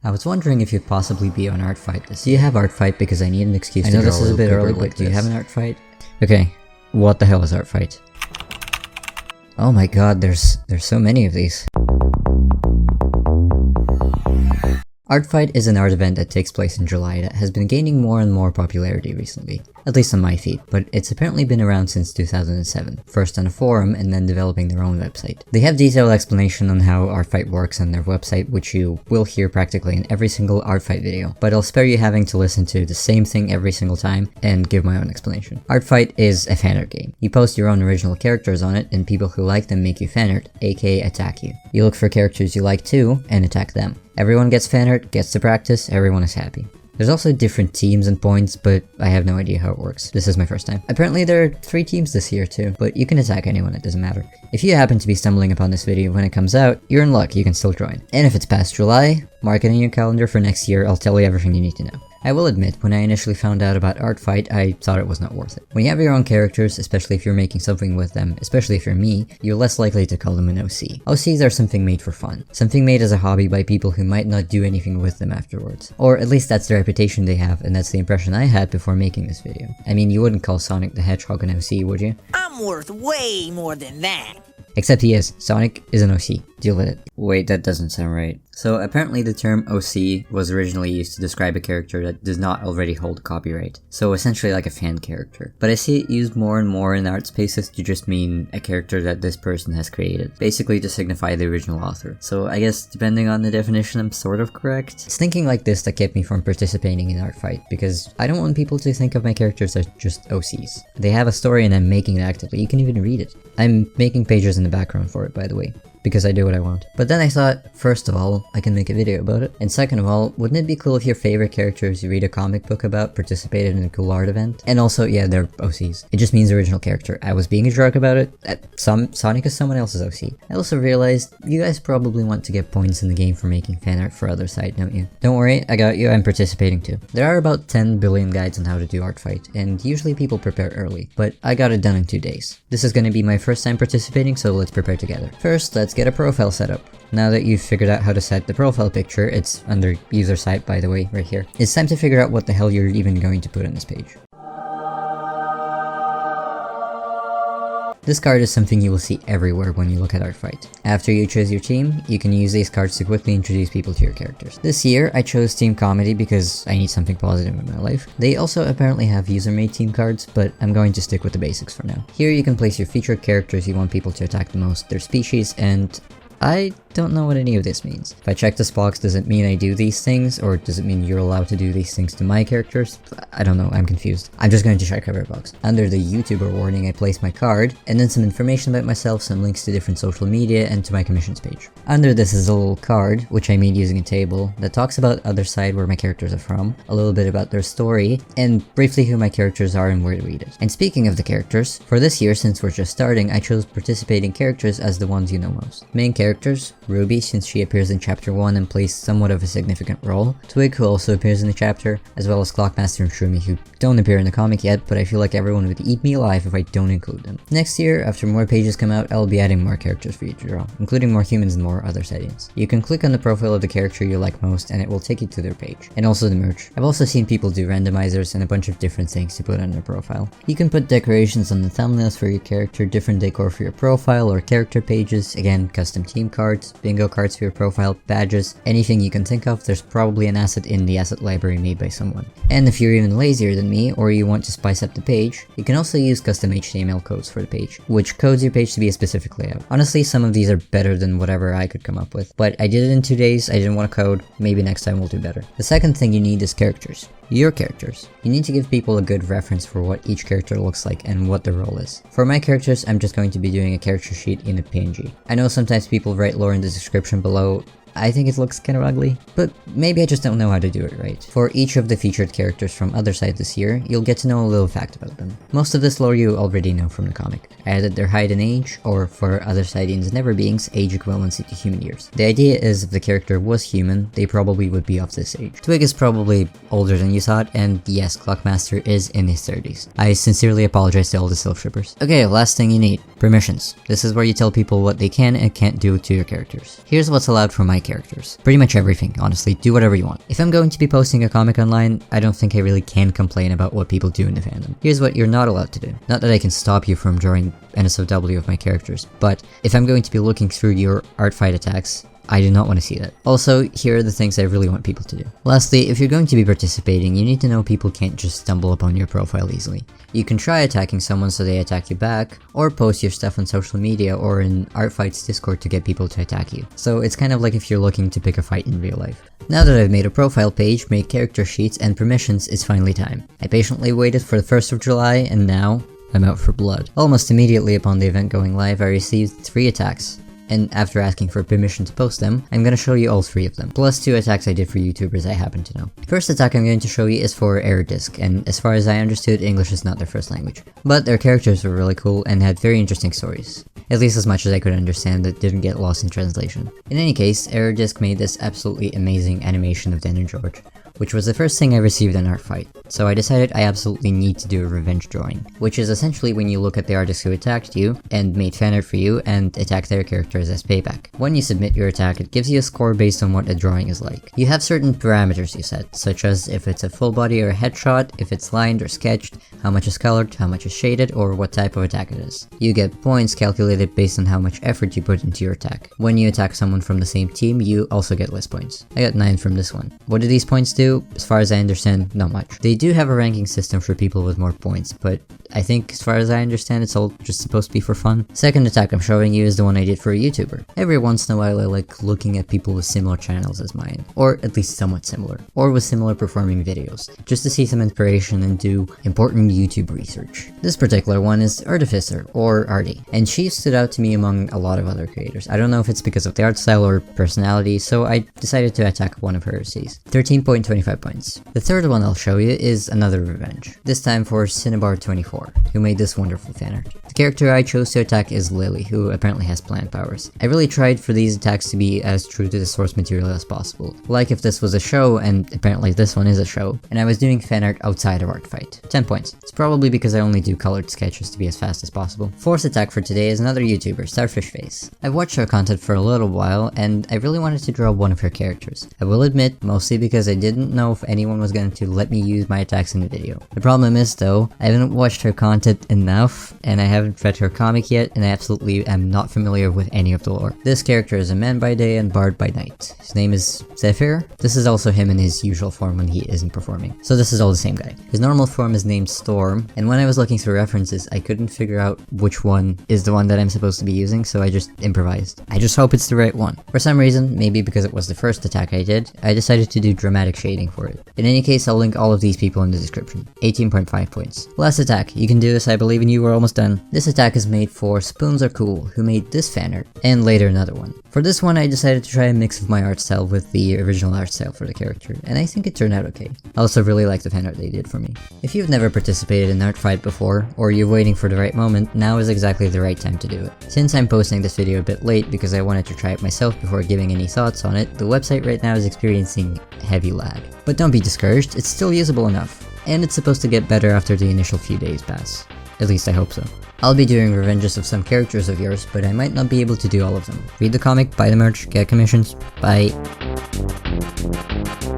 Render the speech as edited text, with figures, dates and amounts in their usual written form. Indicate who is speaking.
Speaker 1: I was wondering if you'd possibly be on ArtFight. Do you have ArtFight? Because I need an excuse to draw. I know this is a bit early, but do you have an ArtFight? Okay, what the hell is ArtFight? Oh my god, there's so many of these. ArtFight is an art event that takes place in July that has been gaining more and more popularity recently, at least on my feed, but it's apparently been around since 2007, first on a forum and then developing their own website. They have detailed explanation on how ArtFight works on their website, which you will hear practically in every single ArtFight video, but I'll spare you having to listen to the same thing every single time and give my own explanation. ArtFight is a fanart game. You post your own original characters on it and people who like them make you fanart, aka attack you. You look for characters you like too and attack them. Everyone gets fanart, gets to practice, everyone is happy. There's also different teams and points, but I have no idea how it works. This is my first time. Apparently there are 3 teams this year too, but you can attack anyone, it doesn't matter. If you happen to be stumbling upon this video when it comes out, you're in luck, you can still join. And if it's past July, mark it in your calendar for next year, I'll tell you everything you need to know. I will admit, when I initially found out about ArtFight, I thought it was not worth it. When you have your own characters, especially if you're making something with them, especially if you're me, you're less likely to call them an OC. OCs are something made for fun. Something made as a hobby by people who might not do anything with them afterwards. Or at least that's the reputation they have, and that's the impression I had before making this video. I mean, you wouldn't call Sonic the Hedgehog an OC, would you?
Speaker 2: I'm worth way more than that.
Speaker 1: Except he is. Sonic is an OC. Deal with it. Wait, that doesn't sound right. So apparently the term OC was originally used to describe a character that does not already hold copyright. So essentially like a fan character. But I see it used more and more in art spaces to just mean a character that this person has created. Basically to signify the original author. So I guess depending on the definition I'm sort of correct. It's thinking like this that kept me from participating in ArtFight, because I don't want people to think of my characters as just OCs. They have a story and I'm making it actively. You can even read it. I'm making pages in the background for it, by the way, because I do what I want. But then I thought, first of all, I can make a video about it, and second of all, wouldn't it be cool if your favorite characters you read a comic book about participated in a cool art event? And also, yeah, they're OCs. It just means original character. I was being a jerk about it. Sonic is someone else's OC. I also realized you guys probably want to get points in the game for making fan art for other side, don't you? Don't worry, I got you, I'm participating too. There are about 10 billion guides on how to do ArtFight, and usually people prepare early, but I got it done in 2 days. This is gonna be my first time participating, so let's prepare together. First, let's get a profile set up. Now that you've figured out how to set the profile picture, it's under user site by the way, right here. It's time to figure out what the hell you're even going to put on this page. This card is something you will see everywhere when you look at ArtFight. After you choose your team, you can use these cards to quickly introduce people to your characters. This year, I chose Team Comedy because I need something positive in my life. They also apparently have user-made team cards, but I'm going to stick with the basics for now. Here you can place your featured characters you want people to attack the most, their species, and I don't know what any of this means. If I check this box, does it mean I do these things, or does it mean you're allowed to do these things to my characters? I don't know, I'm confused. I'm just going to check every box. Under the YouTuber warning, I place my card, and then some information about myself, some links to different social media, and to my commissions page. Under this is a little card, which I made using a table, that talks about other side where my characters are from, a little bit about their story, and briefly who my characters are and where to read it. And speaking of the characters, for this year, since we're just starting, I chose participating characters as the ones you know most. Main characters, Ruby, since she appears in chapter 1 and plays somewhat of a significant role, Twig, who also appears in the chapter, as well as Clockmaster and Shroomy, who don't appear in the comic yet, but I feel like everyone would eat me alive if I don't include them. Next year, after more pages come out, I'll be adding more characters for you to draw, including more humans and more other settings. You can click on the profile of the character you like most and it will take you to their page, and also the merch. I've also seen people do randomizers and a bunch of different things to put on their profile. You can put decorations on the thumbnails for your character, different decor for your profile or character pages, again, custom team cards, bingo cards for your profile, badges, anything you can think of. There's probably an asset in the asset library made by someone. And if you're even lazier than me, or you want to spice up the page, you can also use custom HTML codes for the page, which codes your page to be a specific layout. Honestly, some of these are better than whatever I could come up with, but I did it in 2 days, I didn't want to code, maybe next time we'll do better. The second thing you need is characters. Your characters. You need to give people a good reference for what each character looks like and what their role is. For my characters, I'm just going to be doing a character sheet in a PNG. I know sometimes people write lore in the description below. I think it looks kinda ugly, but maybe I just don't know how to do it right. For each of the featured characters from other side this year, you'll get to know a little fact about them. Most of this lore you already know from the comic. I added their height and age, or for other Sidians never beings, age equivalency to human years. The idea is if the character was human, they probably would be of this age. Twig is probably older than you thought, and yes, Clockmaster is in his 30s. I sincerely apologize to all the Silph shippers. Okay, last thing you need. Permissions. This is where you tell people what they can and can't do to your characters. Here's what's allowed for my characters. Pretty much everything, honestly, do whatever you want. If I'm going to be posting a comic online, I don't think I really can complain about what people do in the fandom. Here's what you're not allowed to do. Not that I can stop you from drawing NSFW of my characters, but if I'm going to be looking through your ArtFight attacks, I do not want to see that. Also, here are the things I really want people to do. Lastly, if you're going to be participating, you need to know people can't just stumble upon your profile easily. You can try attacking someone so they attack you back, or post your stuff on social media or in ArtFight's Discord to get people to attack you. So it's kind of like if you're looking to pick a fight in real life. Now that I've made a profile page, made character sheets, and permissions, it's finally time. I patiently waited for the 1st of July, and now I'm out for blood. Almost immediately upon the event going live, I received 3 attacks. And after asking for permission to post them, I'm gonna show you all 3 of them, plus 2 attacks I did for YouTubers I happen to know. First attack I'm going to show you is for Error Disc, and as far as I understood, English is not their first language. But their characters were really cool and had very interesting stories. At least as much as I could understand that didn't get lost in translation. In any case, Error Disc made this absolutely amazing animation of Dan and George, which was the first thing I received in ArtFight, so I decided I absolutely need to do a revenge drawing, which is essentially when you look at the artist who attacked you, and made fan art for you, and attack their characters as payback. When you submit your attack, it gives you a score based on what a drawing is like. You have certain parameters you set, such as if it's a full body or a headshot, if it's lined or sketched, how much is colored, how much is shaded, or what type of attack it is. You get points calculated based on how much effort you put into your attack. When you attack someone from the same team, you also get less points. I got 9 from this one. What do these points do? As far as I understand, not much. They do have a ranking system for people with more points, but I think as far as I understand, it's all just supposed to be for fun. Second attack I'm showing you is the one I did for a YouTuber. Every once in a while I like looking at people with similar channels as mine, or at least somewhat similar, or with similar performing videos, just to see some inspiration and do important YouTube research. This particular one is Artificer, or Artie, and she stood out to me among a lot of other creators. I don't know if it's because of the art style or personality, so I decided to attack one of her Cs. 13.25 points. The third one I'll show you is another revenge, this time for Cinnabar24, who made this wonderful fanart. The character I chose to attack is Lily, who apparently has plant powers. I really tried for these attacks to be as true to the source material as possible, like if this was a show, and apparently this one is a show, and I was doing fanart outside of ArtFight. 10 points. It's probably because I only do colored sketches to be as fast as possible. Fourth attack for today is another YouTuber, Starfishface. I've watched her content for a little while, and I really wanted to draw one of her characters. I will admit, mostly because I didn't know if anyone was going to let me use my attacks in the video. The problem is though, I haven't watched her content enough, and I haven't read her comic yet, and I absolutely am not familiar with any of the lore. This character is a man by day and bard by night. His name is Zephyr. This is also him in his usual form when he isn't performing. So this is all the same guy. His normal form is named Storm, and when I was looking through references, I couldn't figure out which one is the one that I'm supposed to be using, so I just improvised. I just hope it's the right one. For some reason, maybe because it was the first attack I did, I decided to do dramatic shading for it. In any case, I'll link all of these people in the description. 18.5 points. Last attack. You can do this, I believe in you, we're almost done. This attack is made for Spoons Are Cool, who made this fanart, and later another one. For this one, I decided to try a mix of my art style with the original art style for the character, and I think it turned out okay. I also really like the fanart they did for me. If you've never participated in ArtFight before, or you're waiting for the right moment, now is exactly the right time to do it. Since I'm posting this video a bit late because I wanted to try it myself before giving any thoughts on it, the website right now is experiencing heavy lag. But don't be discouraged, it's still usable enough. And it's supposed to get better after the initial few days pass. At least I hope so. I'll be doing revenges of some characters of yours, but I might not be able to do all of them. Read the comic, buy the merch, get commissions. Bye.